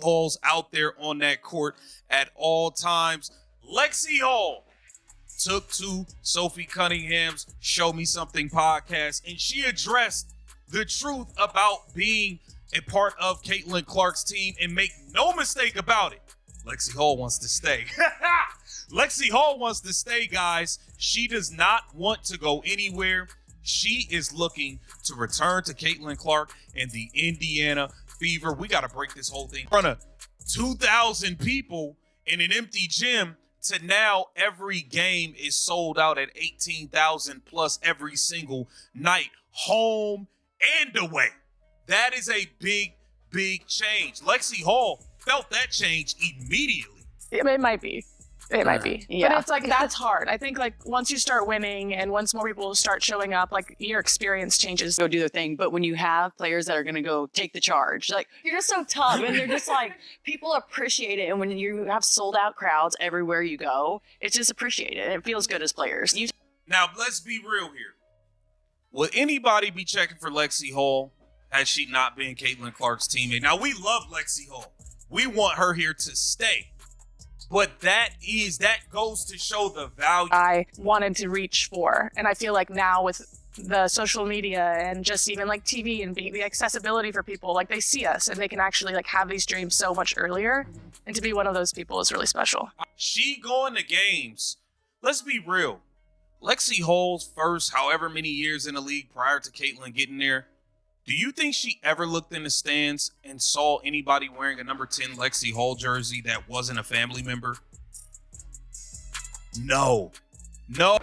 Hull's out there on that court at all times. Lexie Hull took to Sophie Cunningham's Show Me Something podcast, and she addressed the truth about being a part of Caitlin Clark's team. And make no mistake about it, Lexie Hull wants to stay. Lexie Hull wants to stay, guys. She does not want to go anywhere. She is looking to return to Caitlin Clark and the Indiana Fever. We got to break this whole thing in front of 2,000 people in an empty gym to now every game is sold out at 18,000 plus every single night, home and away. That is a big, big change. Lexie Hull felt that change immediately. It might be. It might be. Yeah. But it's like, that's hard. I think like once you start winning and once more people start showing up, like your experience changes. Go do their thing. But when you have players that are going to go take the charge, like you're just so tough and they're just like, people appreciate it. And when you have sold out crowds everywhere you go, it's just appreciated. It feels good as players. Now, let's be real here. Will anybody be checking for Lexie Hull had she not been Caitlin Clark's teammate? Now, we love Lexie Hull. We want her here to stay. But that goes to show the value I wanted to reach for. And I feel like now with the social media and just even like TV and the accessibility for people, like they see us and they can actually like have these dreams so much earlier. And to be one of those people is really special. She going to games. Let's be real. Lexie Hull's first however many years in the league prior to Caitlin getting there, do you think she ever looked in the stands and saw anybody wearing a number 10 Lexie Hull jersey that wasn't a family member? No.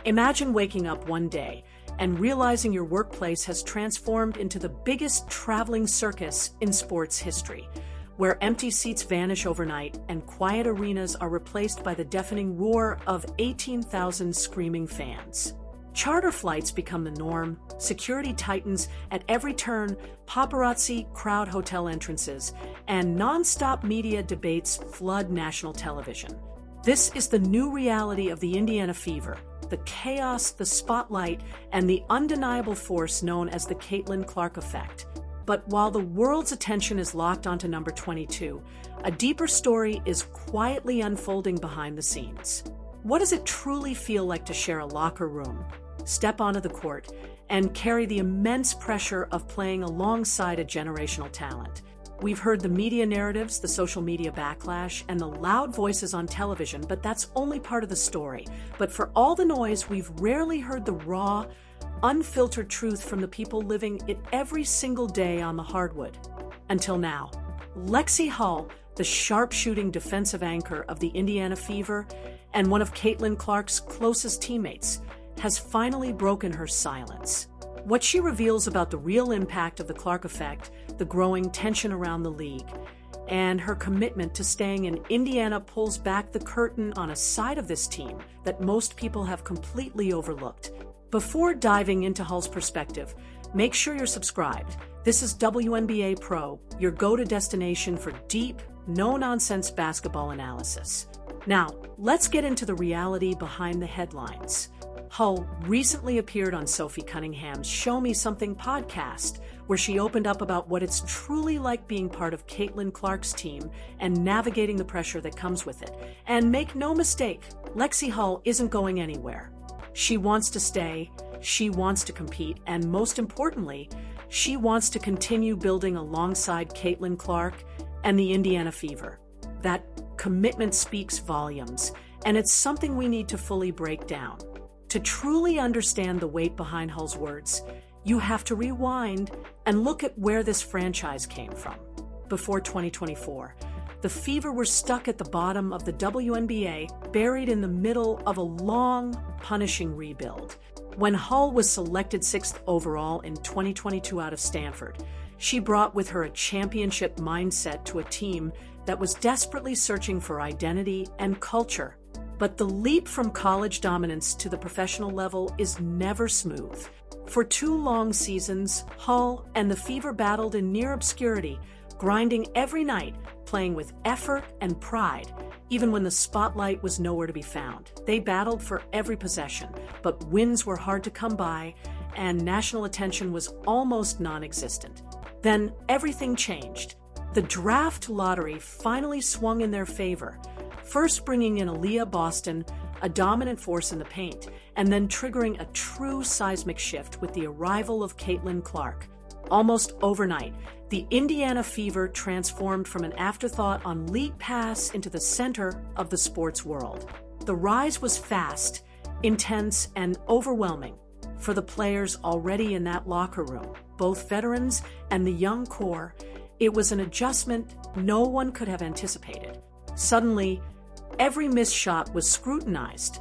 Imagine waking up one day and realizing your workplace has transformed into the biggest traveling circus in sports history, where empty seats vanish overnight and quiet arenas are replaced by the deafening roar of 18,000 screaming fans. Charter flights become the norm, security tightens at every turn, paparazzi crowd hotel entrances, and nonstop media debates flood national television. This is the new reality of the Indiana Fever, the chaos, the spotlight, and the undeniable force known as the Caitlin Clark effect. But while the world's attention is locked onto number 22, a deeper story is quietly unfolding behind the scenes. What does it truly feel like to share a locker room, step onto the court, and carry the immense pressure of playing alongside a generational talent? We've heard the media narratives, the social media backlash, and the loud voices on television, but that's only part of the story. But for all the noise, we've rarely heard the raw, unfiltered truth from the people living it every single day on the hardwood. Until now. Lexie Hull, the sharpshooting defensive anchor of the Indiana Fever and one of Caitlin Clark's closest teammates, has finally broken her silence. What she reveals about the real impact of the Clark effect, the growing tension around the league, and her commitment to staying in Indiana pulls back the curtain on a side of this team that most people have completely overlooked. Before diving into Hull's perspective, make sure you're subscribed. This is WNBA Pro, your go-to destination for deep, no-nonsense basketball analysis. Now, let's get into the reality behind the headlines. Hull recently appeared on Sophie Cunningham's Show Me Something podcast, where she opened up about what it's truly like being part of Caitlin Clark's team and navigating the pressure that comes with it. And make no mistake, Lexie Hull isn't going anywhere. She wants to stay, she wants to compete, and most importantly, she wants to continue building alongside Caitlin Clark and the Indiana Fever. That commitment speaks volumes, and it's something we need to fully break down. To truly understand the weight behind Hull's words, you have to rewind and look at where this franchise came from. Before 2024, the Fever were stuck at the bottom of the WNBA, buried in the middle of a long, punishing rebuild. When Hull was selected 6th overall in 2022 out of Stanford, she brought with her a championship mindset to a team that was desperately searching for identity and culture. But the leap from college dominance to the professional level is never smooth. For 2 long seasons, Hull and the Fever battled in near obscurity, grinding every night, playing with effort and pride, even when the spotlight was nowhere to be found. They battled for every possession, but wins were hard to come by, and national attention was almost non-existent. Then everything changed. The draft lottery finally swung in their favor, first bringing in Aaliyah Boston, a dominant force in the paint, and then triggering a true seismic shift with the arrival of Caitlin Clark. Almost overnight, the Indiana Fever transformed from an afterthought on league pass into the center of the sports world. The rise was fast, intense, and overwhelming for the players already in that locker room, both veterans and the young core. It was an adjustment no one could have anticipated. Suddenly, every missed shot was scrutinized.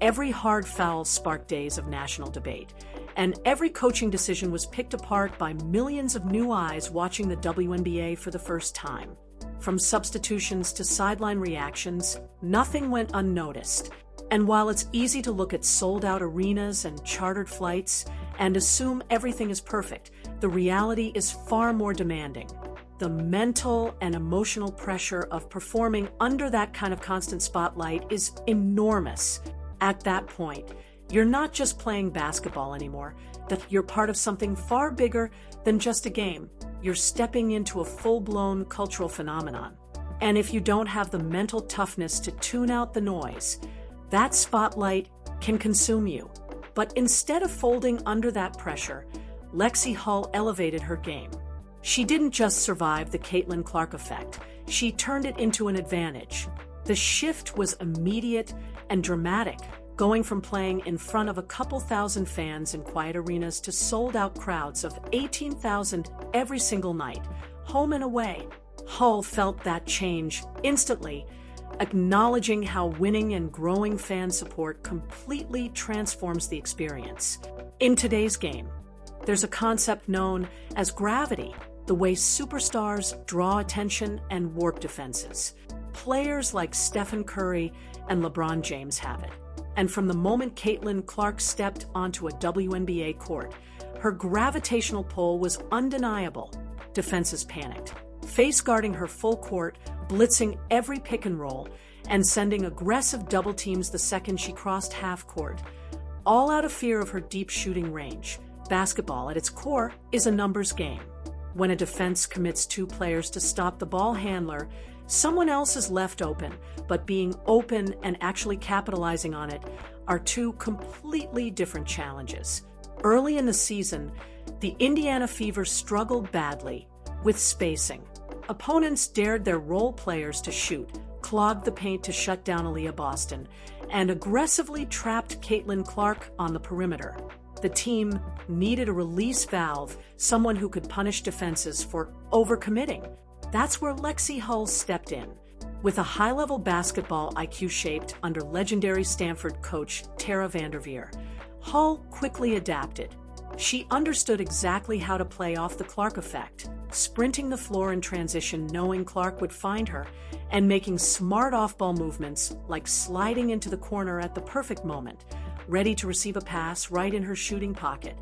Every hard foul sparked days of national debate, and every coaching decision was picked apart by millions of new eyes watching the WNBA for the first time. From substitutions to sideline reactions, nothing went unnoticed. And while it's easy to look at sold-out arenas and chartered flights and assume everything is perfect, the reality is far more demanding. The mental and emotional pressure of performing under that kind of constant spotlight is enormous. At that point, you're not just playing basketball anymore, that you're part of something far bigger than just a game. You're stepping into a full-blown cultural phenomenon. And if you don't have the mental toughness to tune out the noise, that spotlight can consume you. But instead of folding under that pressure, Lexie Hull elevated her game. She didn't just survive the Caitlin Clark effect, she turned it into an advantage. The shift was immediate and dramatic, going from playing in front of a couple thousand fans in quiet arenas to sold-out crowds of 18,000 every single night, home and away. Hull felt that change instantly, acknowledging how winning and growing fan support completely transforms the experience. In today's game, there's a concept known as gravity, the way superstars draw attention and warp defenses. Players like Stephen Curry and LeBron James have it. And from the moment Caitlin Clark stepped onto a WNBA court, her gravitational pull was undeniable. Defenses panicked, face-guarding her full court, blitzing every pick and roll, and sending aggressive double teams the second she crossed half court, all out of fear of her deep shooting range. Basketball, at its core, is a numbers game. When a defense commits two players to stop the ball handler, someone else is left open, but being open and actually capitalizing on it are two completely different challenges. Early in the season, the Indiana Fever struggled badly with spacing. Opponents dared their role players to shoot, clogged the paint to shut down Aaliyah Boston, and aggressively trapped Caitlin Clark on the perimeter. The team needed a release valve, someone who could punish defenses for overcommitting. That's where Lexie Hull stepped in. With a high-level basketball IQ shaped under legendary Stanford coach Tara Vanderveer, Hull quickly adapted. She understood exactly how to play off the Clark effect, sprinting the floor in transition knowing Clark would find her, and making smart off-ball movements like sliding into the corner at the perfect moment, ready to receive a pass right in her shooting pocket.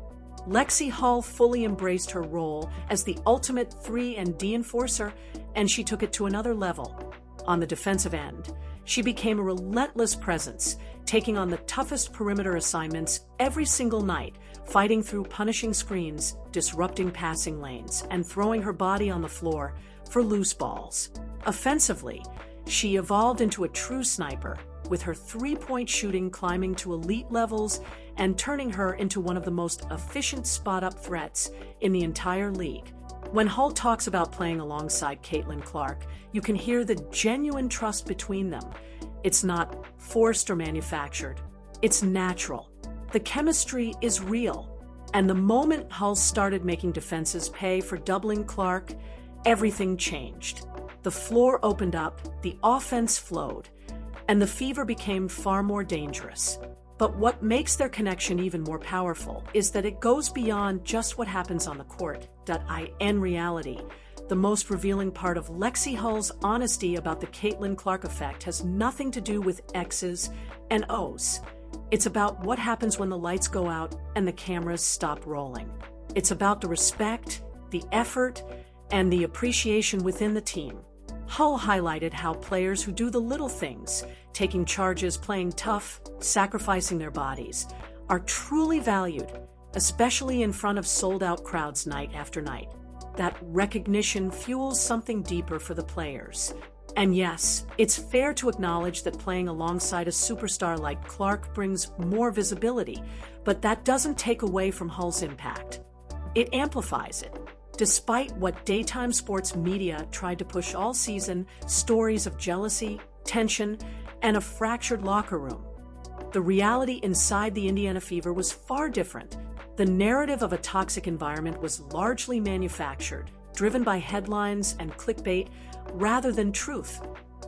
Lexie Hull fully embraced her role as the ultimate 3-and-D enforcer, and she took it to another level. On the defensive end, she became a relentless presence, taking on the toughest perimeter assignments every single night, fighting through punishing screens, disrupting passing lanes, and throwing her body on the floor for loose balls. Offensively, she evolved into a true sniper, with her three-point shooting climbing to elite levels and turning her into one of the most efficient spot-up threats in the entire league. When Hull talks about playing alongside Caitlin Clark, you can hear the genuine trust between them. It's not forced or manufactured. It's natural. The chemistry is real. And the moment Hull started making defenses pay for doubling Clark, everything changed. The floor opened up, the offense flowed, and the Fever became far more dangerous. But what makes their connection even more powerful is that it goes beyond just what happens on the court. In reality, the most revealing part of Lexie Hull's honesty about the Caitlin Clark effect has nothing to do with X's and O's. It's about what happens when the lights go out and the cameras stop rolling. It's about the respect, the effort, and the appreciation within the team. Hull highlighted how players who do the little things, taking charges, playing tough, sacrificing their bodies, are truly valued, especially in front of sold-out crowds night after night. that recognition fuels something deeper for the players. And yes, it's fair to acknowledge that playing alongside a superstar like Clark brings more visibility, but that doesn't take away from Hull's impact. It amplifies it. Despite what daytime sports media tried to push all season, stories of jealousy, tension, and a fractured locker room, the reality inside the Indiana Fever was far different. The narrative of a toxic environment was largely manufactured, driven by headlines and clickbait rather than truth.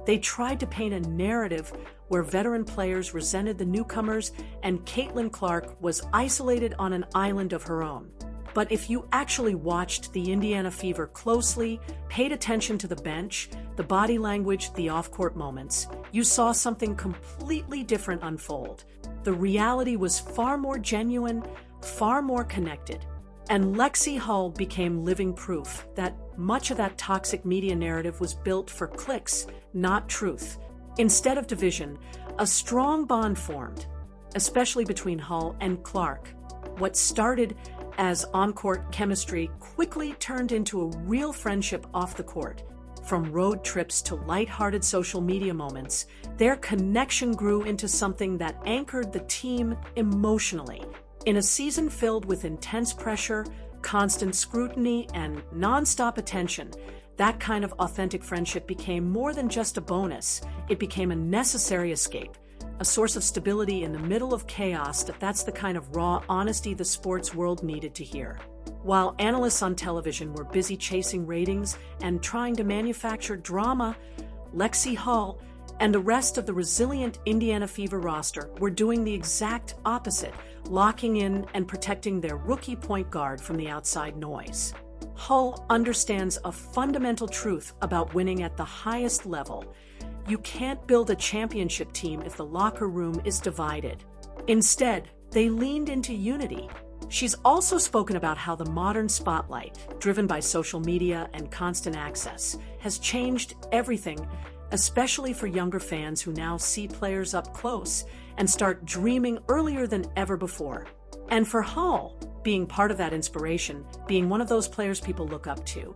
They tried to paint a narrative where veteran players resented the newcomers and Caitlin Clark was isolated on an island of her own. But if you actually watched the Indiana Fever closely, paid attention to the bench, the body language, the off-court moments, you saw something completely different unfold. The reality was far more genuine, far more connected. And Lexie Hull became living proof that much of that toxic media narrative was built for clicks, not truth. Instead of division, a strong bond formed, especially between Hull and Clark. What started as on-court chemistry quickly turned into a real friendship off the court. From road trips to lighthearted social media moments, their connection grew into something that anchored the team emotionally. In a season filled with intense pressure, constant scrutiny, and nonstop attention, that kind of authentic friendship became more than just a bonus. It became a necessary escape, a source of stability in the middle of chaos. That's the kind of raw honesty the sports world needed to hear. While analysts on television were busy chasing ratings and trying to manufacture drama, Lexie Hull and the rest of the resilient Indiana Fever roster were doing the exact opposite, locking in and protecting their rookie point guard from the outside noise. Hull understands a fundamental truth about winning at the highest level. You can't build a championship team if the locker room is divided. Instead, they leaned into unity. She's also spoken about how the modern spotlight, driven by social media and constant access, has changed everything, especially for younger fans who now see players up close and start dreaming earlier than ever before. And for Hull, being part of that inspiration, being one of those players people look up to,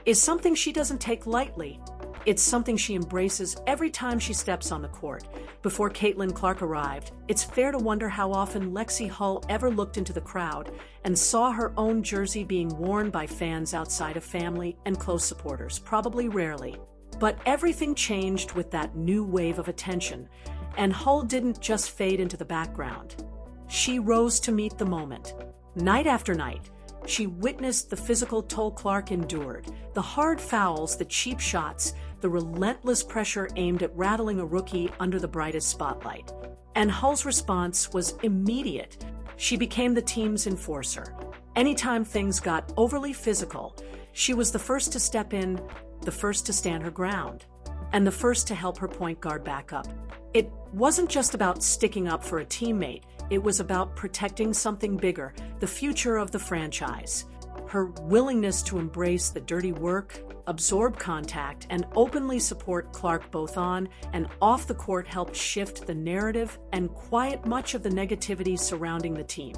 is something she doesn't take lightly. It's something she embraces every time she steps on the court. Before Caitlin Clark arrived, it's fair to wonder how often Lexie Hull ever looked into the crowd and saw her own jersey being worn by fans outside of family and close supporters. Probably rarely. But everything changed with that new wave of attention, and Hull didn't just fade into the background. She rose to meet the moment. Night after night, she witnessed the physical toll Clark endured, the hard fouls, the cheap shots, the relentless pressure aimed at rattling a rookie under the brightest spotlight. And Hull's response was immediate. She became the team's enforcer. Anytime things got overly physical, she was the first to step in, the first to stand her ground, and the first to help her point guard back up. It wasn't just about sticking up for a teammate. It was about protecting something bigger, the future of the franchise. Her willingness to embrace the dirty work, absorb contact, and openly support Clark both on and off the court helped shift the narrative and quiet much of the negativity surrounding the team.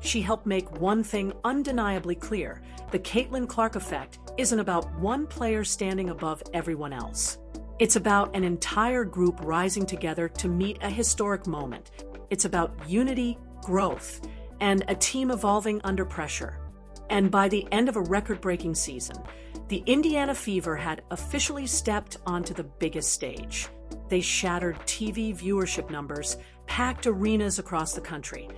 She helped make one thing undeniably clear: the Caitlin Clark effect isn't about one player standing above everyone else. It's about an entire group rising together to meet a historic moment. It's about unity, growth, and a team evolving under pressure. And by the end of a record-breaking season, the Indiana Fever had officially stepped onto the biggest stage. They shattered TV viewership numbers, packed arenas across the country,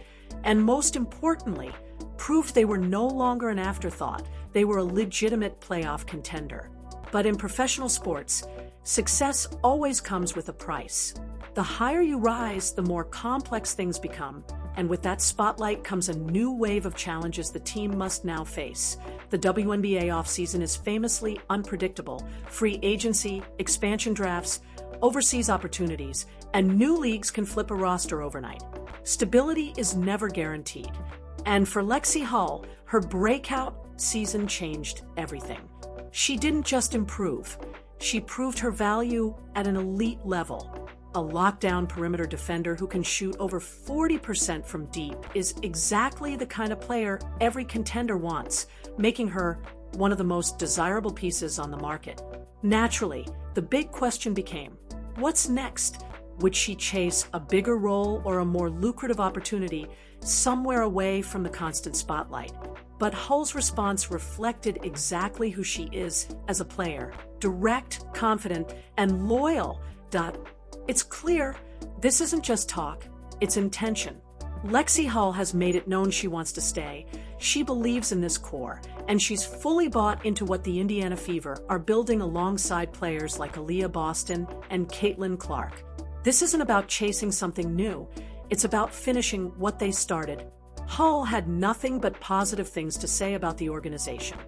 and most importantly, proved they were no longer an afterthought. They were a legitimate playoff contender. But in professional sports, success always comes with a price. The higher you rise, the more complex things become, and with that spotlight comes a new wave of challenges the team must now face. The WNBA offseason is famously unpredictable. Free agency, expansion drafts, overseas opportunities, and new leagues can flip a roster overnight. Stability is never guaranteed. And for Lexie Hull, her breakout season changed everything. She didn't just improve. She proved her value at an elite level. A lockdown perimeter defender who can shoot over 40% from deep is exactly the kind of player every contender wants, making her one of the most desirable pieces on the market. Naturally, the big question became, what's next? Would she chase a bigger role or a more lucrative opportunity somewhere away from the constant spotlight? But Hull's response reflected exactly who she is as a player: direct, confident, and loyal. It's clear this isn't just talk, it's intention. Lexie Hull has made it known she wants to stay. She believes in this core, and she's fully bought into what the Indiana Fever are building alongside players like Aaliyah Boston and Caitlin Clark. This isn't about chasing something new, it's about finishing what they started. Hull had nothing but positive things to say about the organization,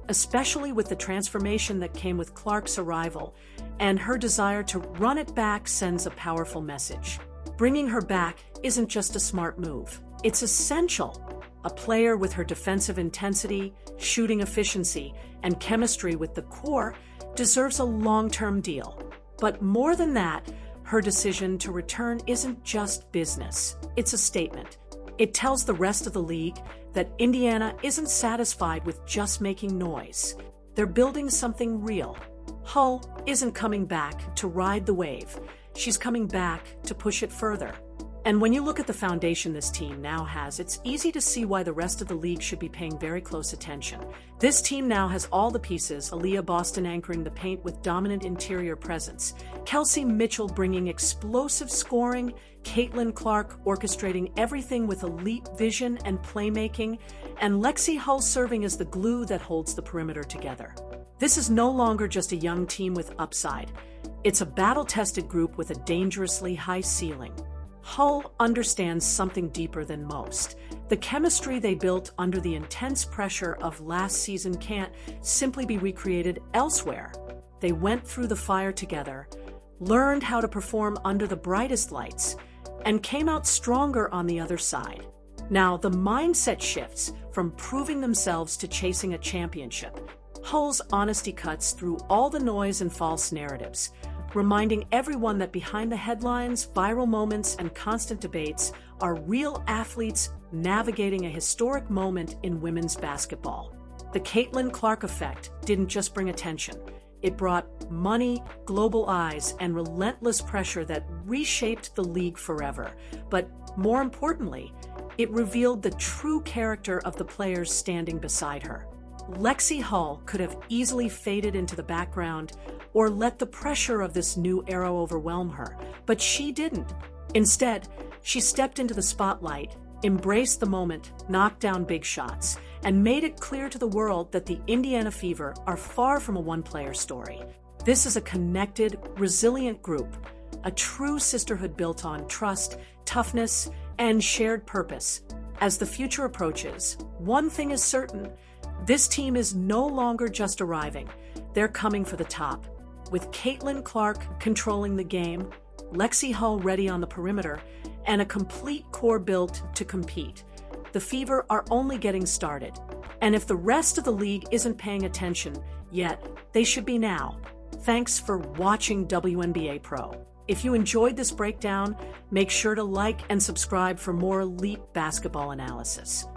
especially with the transformation that came with Clark's arrival, and her desire to run it back sends a powerful message. Bringing her back isn't just a smart move, it's essential. A player with her defensive intensity, shooting efficiency, and chemistry with the core deserves a long-term deal. But more than that, her decision to return isn't just business, it's a statement. It tells the rest of the league that Indiana isn't satisfied with just making noise. They're building something real. Hull isn't coming back to ride the wave. She's coming back to push it further. And when you look at the foundation this team now has, it's easy to see why the rest of the league should be paying very close attention. This team now has all the pieces: Aaliyah Boston anchoring the paint with dominant interior presence, Kelsey Mitchell bringing explosive scoring, Caitlin Clark orchestrating everything with elite vision and playmaking, and Lexie Hull serving as the glue that holds the perimeter together. This is no longer just a young team with upside. It's a battle-tested group with a dangerously high ceiling. Hull understands something deeper than most. The chemistry they built under the intense pressure of last season can't simply be recreated elsewhere. They went through the fire together, learned how to perform under the brightest lights, and came out stronger on the other side. Now, the mindset shifts from proving themselves to chasing a championship. Hull's honesty cuts through all the noise and false narratives, reminding everyone that behind the headlines, viral moments, and constant debates are real athletes navigating a historic moment in women's basketball. The Caitlin Clark effect didn't just bring attention. It brought money, global eyes, and relentless pressure that reshaped the league forever. But more importantly, it revealed the true character of the players standing beside her. Lexie Hull could have easily faded into the background or let the pressure of this new era overwhelm her, but she didn't. Instead, she stepped into the spotlight, embraced the moment, knocked down big shots, and made it clear to the world that the Indiana Fever are far from a one-player story. This is a connected, resilient group, a true sisterhood built on trust, toughness, and shared purpose. As the future approaches, one thing is certain: this team is no longer just arriving, they're coming for the top. With Caitlin Clark controlling the game, Lexie Hull ready on the perimeter, and a complete core built to compete, the Fever are only getting started. And if the rest of the league isn't paying attention yet, they should be now. Thanks for watching WNBA Pro. If you enjoyed this breakdown, make sure to like and subscribe for more elite basketball analysis.